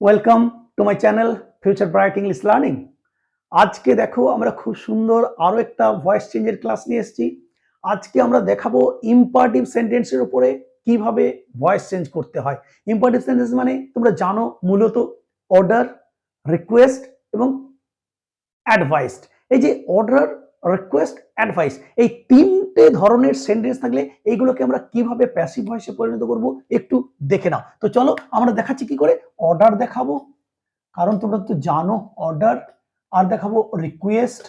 Welcome to my channel future bright English learning. আজকে দেখো আমরা খুব সুন্দর আরো একটা ভয়েস চেঞ্জের ক্লাস নিয়ে এসেছি। আজকে আমরা দেখাবো ইম্পারেটিভ সেন্টেন্সের উপরে কিভাবে ভয়েস চেঞ্জ করতে হয়। ইম্পারেটিভ সেন্টেন্স মানে তোমরা জানো মূলত অর্ডার, রিকোয়েস্ট এবং অ্যাডভাইসড। এই যে অর্ডার, রিকোয়েস্ট, অ্যাডভাইস, এই তিনটে ধরনের সেন্টেন্স থাকলে এইগুলোকে আমরা কিভাবে প্যাসিভ ভয়েসে পরিণত করব একটু দেখে নাও। তো চলো আমরা দেখাচ্ছি কি করে। অর্ডার দেখাবো, কারণ তোমরা তো জানো অর্ডার, আর দেখাবো রিকোয়েস্ট,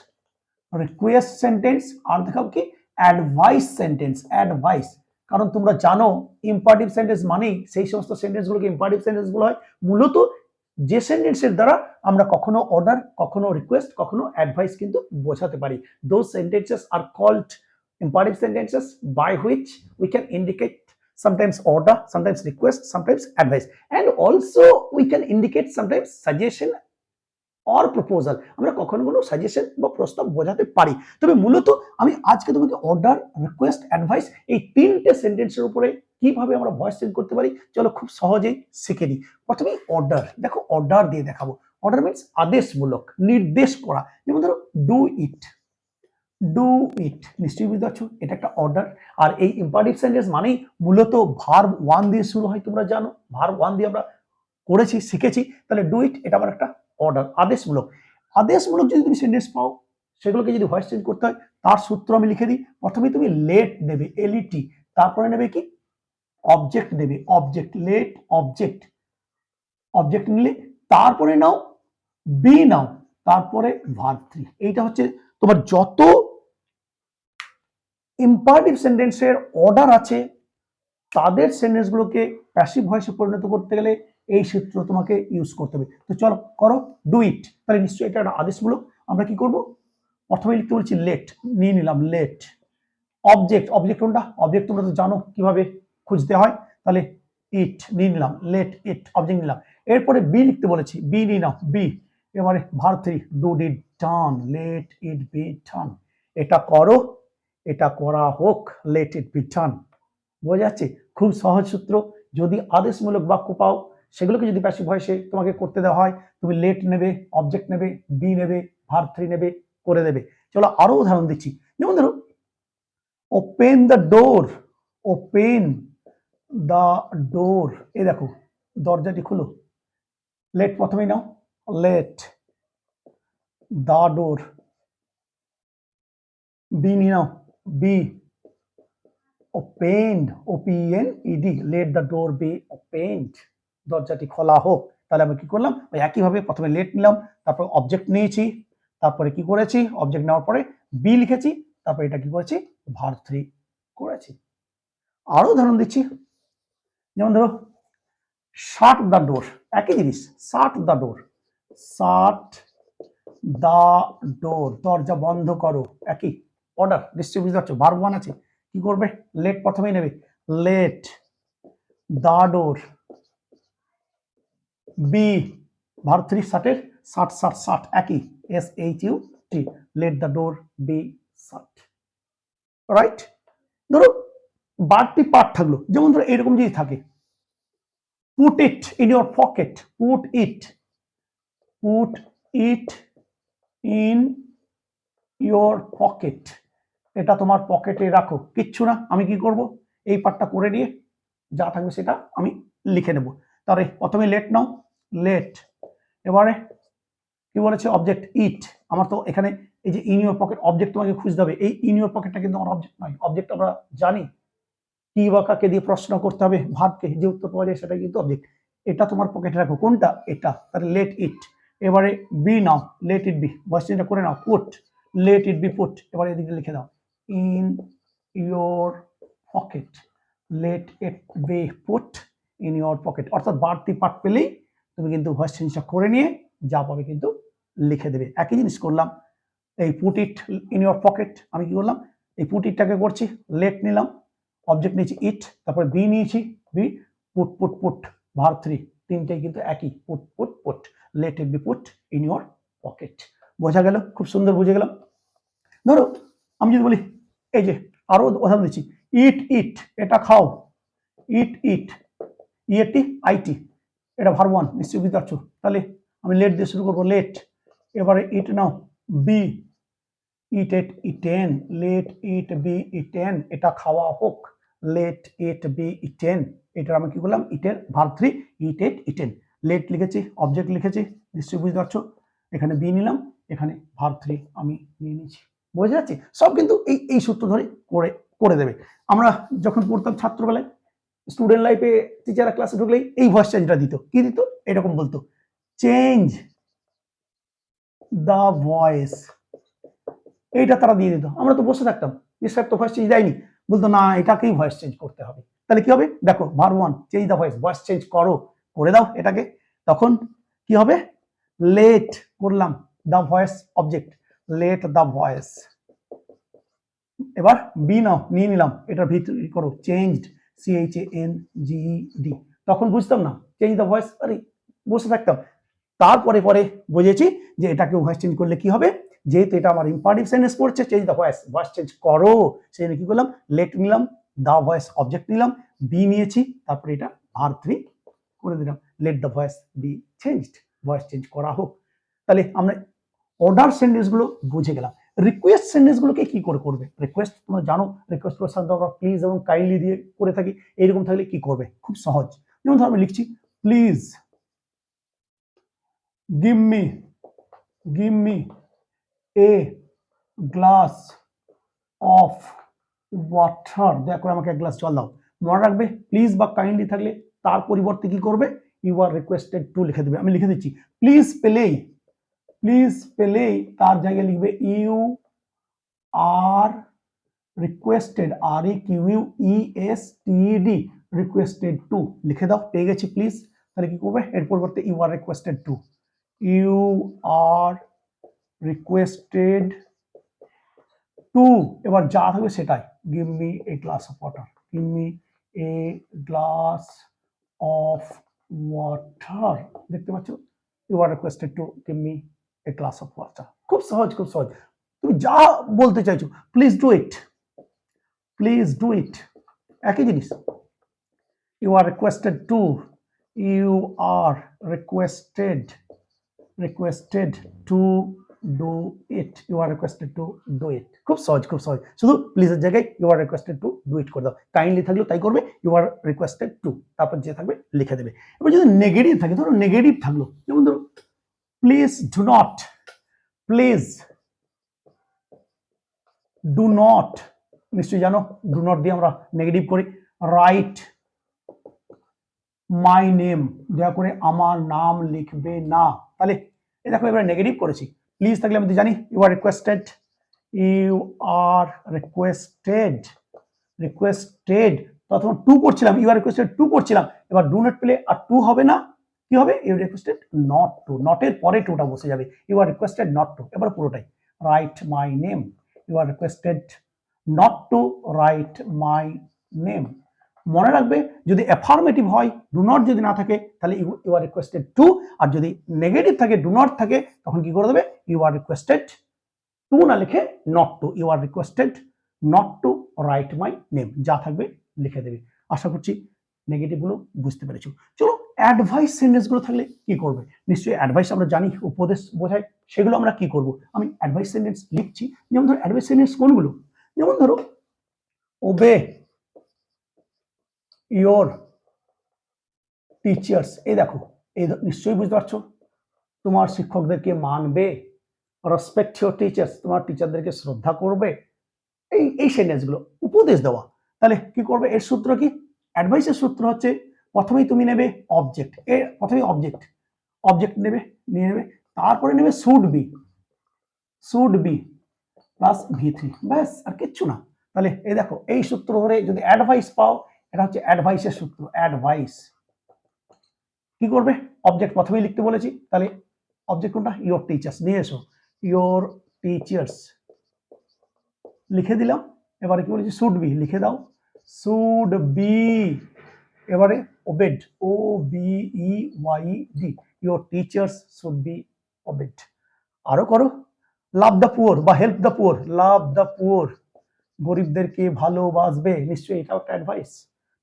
রিকোয়েস্ট সেন্টেন্স, আর দেখাবো কি অ্যাডভাইস সেন্টেন্স, অ্যাডভাইস। কারণ তোমরা জানো ইম্পারেটিভ সেন্টেন্স মানেই সেই সমস্ত সেন্টেন্সগুলোকে ইম্পারেটিভ সেন্টেন্স বলা হয় মূলত যে সেন্টেন্সের দ্বারা আমরা কখনো অর্ডার, কখনো রিকোয়েস্ট, কখনো অ্যাডভাইস কিন্তু বোঝাতে পারি। Those sentences are called imperative sentences by which we can indicate sometimes order, sometimes request, sometimes advice, and also we can indicate sometimes suggestion or proposal. আমরা কখনো কোনো সাজেশন বা প্রস্তাব বোঝাতে পারি। তবে মূলত আমি আজকে তোমাকে অর্ডার, রিকোয়েস্ট, অ্যাডভাইস এই তিনটে সেন্টেন্সের উপরে কিভাবে আমরা ভয়েস চেঞ্জ করতে পারি চলো খুব সহজেই শিখে নিই। প্রথমে অর্ডার, দেখো অর্ডার দিয়ে দেখাবো। অর্ডার মিন্স আদেশমূলক, নির্দেশ করা। যেমন ধরো ডু ইট, ডু ইট, নিশ্চয়ই বুঝতে পারছো এটা একটা অর্ডার। আর এই ইম্পারেটিভ সেন্টেন্স মানেই মূলত ভার্ব ওয়ান দিয়ে শুরু হয়, তোমরা জানো ভার্ব ওয়ান দিয়ে আমরা করেছি, শিখেছি। তাহলে ডু ইট এটা আমার একটা অর্ডার, আদেশমূলক। আদেশমূলক যদি তুমি সেন্টেন্স পাও সেগুলোকে যদি ভয়েস চেঞ্জ করতে হয় তার সূত্র আমি লিখে দিই। প্রথমে তুমি লেট নেবে, এলইটি, তারপরে নেবে কি অবজেক্ট নেবে, অবজেক্ট, লেট অবজেক্ট, অবজেক্ট নিলে তারপরে নাও বি, নাও তারপরে ভার্ব থ্রি। এইটা হচ্ছে তোমার যত ইম্পারেটিভ সেন্টেন্সের অর্ডার আছে তাদের সেন্টেন্সগুলোকে প্যাসিভ ভয়েসে পরিণত করতে গেলে এই সূত্র তোমাকে ইউজ করতে হবে। তো চলো করো ডু ইট। তাহলে নিশ্চয়ই এটা একটা আদেশমূলক। আমরা কি করব, প্রথমে লিখতে বলছি লেট, নিয়ে নিলাম লেট। অবজেক্ট, অবজেক্ট কোনটা, অবজেক্ট তোমরা তো জানো কিভাবে খুঁজতে হয়। তাহলে ইট নিয়ে নিলাম, লেট ইট, অবজেক্ট নিলাম। এরপরে বি লিখতে বলেছি, বি নিয়ে নাও বি। এবারে verb three, do did done, late it be done. এটা করো, এটা করা হোক, লেট ইট বি ডান। বোঝা যাচ্ছে খুব সহজ সূত্র। যদি আদেশমূলক বাক্য পাও সেগুলোকে যদি প্যাসিভ ভয়েসে তোমাকে করতে দেওয়া হয় তুমি লেট নেবে, অবজেক্ট নেবে, বি নেবে, ভার্ব থ্রি নেবে, করে দেবে। চলো আরো উদাহরণ দিচ্ছি। যেমন ধরো open the door, open the door, এই দেখো দরজাটি খুলো। লেট প্রথমেই নাও, লেট দ্য ডোর। বি নিয়ে নাও be, opened, O P E N E D, let the door be opened, দরজাটি খোলা হোক। তাহলে আমি কি করলাম, ওই একইভাবে প্রথমে লেট নিলাম, তারপর অবজেক্ট নিয়েছি, তারপরে কি করেছি অবজেক্ট নেওয়ার পরে বি লিখেছি, তারপরে এটা কি করেছি ভার্ব থ্রি করেছি। আরো উদাহরণ দিচ্ছি। যেমন ধরো শাট দ্য ডোর, একই জিনিস, শাট the door, shut the door, দরজা বন্ধ করো, একই অর্ডার। নিশ্চয়ই বুঝতে পারছো ভার্ব ওয়ান আছে, কি করবে লেট প্রথমেই নেবে, let the door, be verb three শাটের, শাট শাট শাট একই, S H U T, let the door be shut. Right. ধরো বাড়তি পার্ট থাকলো, যেমন ধরো এরকম যদি থাকে put it in your pocket, put it, put it in your pocket, এটা তোমার পকেটে রাখো। কিচ্ছু না, আমি কি করব এই পার্টটা করে নিয়ে যা থাকবে সেটা আমি লিখে নেব। তাহলে প্রথমে লেট নাও, লেট, এবারে কি বলেছে অবজেক্ট ইট। আমার তো এখানে এই যে ইন ইউর পকেট অবজেক্ট তোমাকে খুঁজতে হবে, এই ইন ইউর পকেটটা কিন্তু আমার অবজেক্ট নয়। অবজেক্ট আমরা জানি কি বা কাকে দিয়ে প্রশ্ন করতে হবে, ভাবকে যে উত্তর পাওয়া যায় সেটা কিন্তু অবজেক্ট। এটা তোমার পকেটে রাখো, কোনটা এটা, তাহলে লেট ইট। এবারে বি নাও, লেট ইট বি, কোয়েশ্চেনটা করে নাও, put, let it be put, এবারে এদিকে লিখে দাও in your pocket, let it be put in your pocket. অর্থাৎ বাড়তি পার্ট পেলেই তুমি কিন্তু ভয়েস চেঞ্জটা করে নিয়ে যা পাবে কিন্তু লিখে দেবে। একই জিনিস করলাম, এই put it in your pocket, আমি কি করলাম এই পুট ইটটাকে করছি, লেট নিলাম, অবজেক্ট নিয়েছি ইট, তারপরে বি নিয়েছি B, put put put, verb three, তিনটেই কিন্তু একই, put put put, let it be put in your pocket. বোঝা গেল, খুব সুন্দর বুঝে গেলাম। ধরো আমি যদি বলি এই যে আরো উদাহরণ দিচ্ছি, ইট ইট, এটা খাও, ইট ইট, ইএটি আইটি, এটা ভার্ব ওয়ান, নিশ্চয়ই বুঝতে পারছো। তাহলে আমি লেট দিয়ে শুরু করবো, লেট। এবারে ইট নাও, be, eat ate eaten, let it be eaten, এটা খাওয়া হোক, লেট ইট বি ইটেন। এটার আমি কি করলাম, ইটের ভার্ব থ্রি, ইট এট ইটেন। লেট লিখেছি, অবজেক্ট লিখেছি, নিশ্চয়ই বুঝতে পারছো। এখানে বি নিলাম, এখানে ভার্ব থ্রি আমি নিয়ে নিয়েছি। বোঝা যাচ্ছে? সব কিন্তু এই এই সূত্র ধরে করে করে দেবে। আমরা যখন পড়তাম ছাত্রবেলায়, স্টুডেন্ট লাইফে টিচাররা ক্লাসে ঢুকলেই এই ভয়েস চেঞ্জটা দিত। কি দিত? এরকম বলতো, চেঞ্জ দ্য ভয়েস, এইটা তারা দিয়ে দিত। আমরা তো বসে থাকতাম, স্যার তো ভয়েস চেঞ্জ দেয়নি, বলতো না এটাকেই ভয়েস চেঞ্জ করতে হবে। তাহলে কি হবে? দেখো verb one, change the voice, voice change করো, করে দাও এটাকে। তখন কি হবে? লেট করলাম, the voice object, let the voice. এবার বি নাও, নিয়ে নিলাম, এটার ভিতরে করো, চেঞ্জড, CHANGED। তখন বুঝতাম না, চেঞ্জ দ্য ভয়েস, আরে বসে থাকতাম। তারপরে পরে বুঝেছি যে এটাকে ভয়েস চেঞ্জ করলে কি হবে, যেহেতু এটা আমার ইম্পারেটিভ সেন্টেন্স পড়ছে, change the voice, voice change করো, সেই জন্য কি করলাম, লেট নিলাম, দ্য ভয়েস অবজেক্ট নিলাম, বি নিয়েছি, তারপরে এটা ভার্ব থ্রি করে দিলাম, let the voice be changed, voice change করা হোক। তাহলে আমরা অর্ডার সেন্টেন্স গুলো বুঝে গেলাম। রিকোয়েস্ট সেন্টেন্স গুলোকে কি করে করবে? রিকোয়েস্ট তোমরা জানো, রিকোয়েস্ট গুলো সাধারণত আমরা প্লিজ এবং কাইন্ডলি দিয়ে করে থাকি। এইরকম থাকলে কি করবে? খুব সহজ। যেমন ধর আমি লিখছি, please give me a glass of water, দয়া করে আমাকে এক গ্লাস জল দাও। মনে রাখবে, প্লিজ বা কাইন্ডলি থাকলে তার পরিবর্তে কি করবে, ইউ আর রিকোয়েস্টেড টু লিখে দেবে। আমি লিখে দিচ্ছি, প্লিজ পেলেই তার জায়গায় লিখবে you are requested, REQUESTED, requested to লিখে দাও। পেয়ে গেছি প্লিজ, তাহলে কি করবে, এর পরিবর্তে you are requested to, you are requested to, এবার যা থাকবে সেটাই, give me a glass of water, give me a glass of water. দেখতে পাচ্ছ, you are requested to give me a glass of water. খুব সহজ, খুব সহজ। তুমি যা বলতে চাইছো, please do it, please do it, একই জিনিস। You are requested to, you are requested to do it, you are requested to do it. খুব সহজ, খুব সহজ। শুধু প্লিজের জায়গায় you are requested to do it করে দাও। কাইন্ডলি থাকলেও তাই করবে, ইউ আর রিকোয়েস্টেড টু, তারপর যে থাকবে লিখে দেবে। এবার যদি নেগেটিভ থাকে, ধরো নেগেটিভ থাকলো, যেমন ধরো please do not, please do not, নিশ্চয়ই জানো ডু নট দিয়ে আমরা নেগেটিভ করি। রাইট মাই নেম, দয়া করে আমার নাম লিখবে না। তাহলে এই দেখো এবার নেগেটিভ করেছি। প্লিজ থাকলে আমি জানি you are requested, you are requested, তখন টু করছিলাম, ইউ আর রিকোয়েস্টেড টু করছিলাম। এবার ডু নট পেলে আর টু হবে না, কি হবে, ইউ রিকোয়েস্টেড নট টু, নটের পরে টুটা বসে যাবে, you are requested not to. এবার পুরোটাই, write my name, you are requested not to write my name. মনে রাখবে, যদি অ্যাফার্মেটিভ হয়, ডু নট যদি না থাকে, তাহলে ইউ আর রিকোয়েস্টেড টু, আর যদি নেগেটিভ থাকে, ডু নট থাকে, তখন কি করে দেবে, ইউ আর রিকোয়েস্টেড টু না লিখে not to, you are requested not to write my name, যা থাকবে লিখে দেবে। আশা করছি নেগেটিভ গুলো বুঝতে পেরেছো। চলো অ্যাডভাইস সেন্টেন্স গুলো থাকলে কি করবে? নিশ্চয়ই অ্যাডভাইস আমরা জানি, উপদেশ বোঝায়, সেগুলো আমরা কি করব? আমি অ্যাডভাইস সেন্টেন্স লিখছি। যেমন ধরো অ্যাডভাইস সেন্টেন্স কোনগুলো, যেমন ধরো ওবে ইয়োর টিচার্স, এই দেখো, এই নিশ্চয়ই বুঝতে পারছো, তোমার শিক্ষকদেরকে মানবে, রেসপেক্ট ইয়োর টিচার্স, তোমার টিচারদেরকে শ্রদ্ধা করবে। এই এই সেন্টেন্স গুলো উপদেশ দেওয়া। তাহলে কি করবে, এর সূত্র কি, অ্যাডভাইসের সূত্র হচ্ছে, প্রথমেই তুমি নেবে অবজেক্ট, এর প্রথমেই অবজেক্ট নেবে, নিয়ে নেবে, তারপরে নেবে শুড বি প্লাস V3, ব্যাস, আর কিচ্ছু না। তাহলে এই দেখো, এই সূত্র ধরে যদি অ্যাডভাইস পাও, এটা হচ্ছে অ্যাডভাইসের সূত্র। অ্যাডভাইস কি করবে, অবজেক্ট প্রথমেই লিখতে বলেছি, তাহলে অবজেক্ট কোনটা, ইয়োর টিচার্স, নিয়ে এসো, ইয়োর টিচার্স লিখে দিলাম। এবারে কি বলেছি, শুড বি লিখে দাও, শুড বি, এবারে obeyed, OBEYD, your teachers should be obeyed. আরো করো, লাভ দ্য পুয়ার বা help the poor, love the poor, গরিবদেরকে ভালোবাসবে, নিশ্চয়ই এটাও একটা অ্যাডভাইস।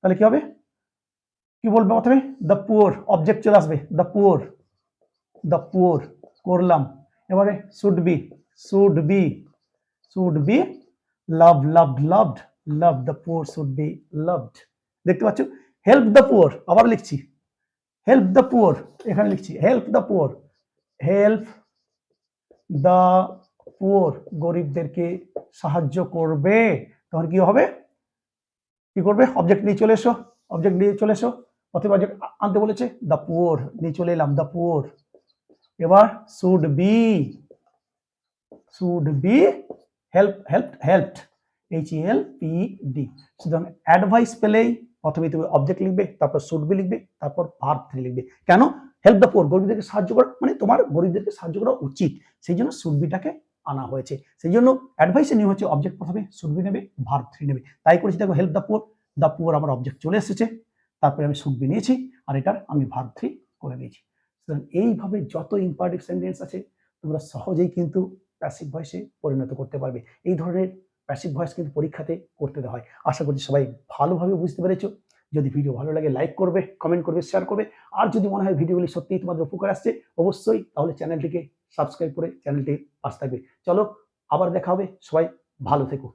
তাহলে কি হবে, কি বলবে প্রথমে? দ্য পুয়ার, অবজেক্ট চলে আসবে, দ্য পুয়ার, দ্য পুয়ার করলাম। এবারে should be, should be, should be love, loved, loved, love, the poor should be loved. দেখতে পাচ্ছ? হেল্প দ্য পুয়ার, আবার লিখছি হেল্প দ্য পুয়ার, এখানে লিখছি help the poor, help the poor, গরিবদেরকে সাহায্য করবে। তখন কি হবে? কি করবে? অবজেক্ট নিয়ে চলে এসো, অবজেক্ট নিয়ে চলে এসো। প্রথমে অবজেক্ট আনতে বলেছে, দ্য পুয়ার নিয়ে চলে এলাম, দ্য পুয়ার। এবার should be, should be help, help, helped, HELPD। সুতরাং অ্যাডভাইস পেলেই প্রথমে তুমি অবজেক্ট লিখবে, তারপর শুড বি লিখবে, তারপর ভার্ব 3 লিখবে। কেন? হেল্প দ্য পুয়ার, গরিবদেরকে সাহায্য করা, মানে তোমার গরিবদেরকে সাহায্য করা উচিত, সেই জন্য শুড বিটাকে আনা হয়েছে। সেই জন্য অ্যাডভাইসে নিয়ে হচ্ছে অবজেক্ট প্রথমে, শুড বি নেবে, ভার্ব 3 নেবে। তাই করেছি, দেখো help the poor, the poor আমার অবজেক্ট চলে এসেছে, তারপরে আমি শুড বি নিয়েছি, আর এটার আমি ভার্ব 3 করে দিয়েছি। সুতরাং এইভাবে যত ইম্পারেটিভ সেন্টেন্স আছে তোমরা সহজেই কিন্তু প্যাসিভ ভয়েসে পরিণত করতে পারবে। এই ধরনের প্যাসিভ ভয়েস কিন্তু পরীক্ষাতে করতে দেওয়া হয়। আশা করছি সবাই ভালোভাবে বুঝতে পেরেছো। যদি ভিডিও ভালো লাগে লাইক করবে, কমেন্ট করবে, শেয়ার করবে। আর যদি মনে হয় ভিডিওগুলি সত্যিই তোমাদের উপকার আসছে, অবশ্যই তাহলে চ্যানেলটিকে সাবস্ক্রাইব করে চ্যানেলটির পাশে থাকবে। চলো আবার দেখা হবে, সবাই ভালো থেকো।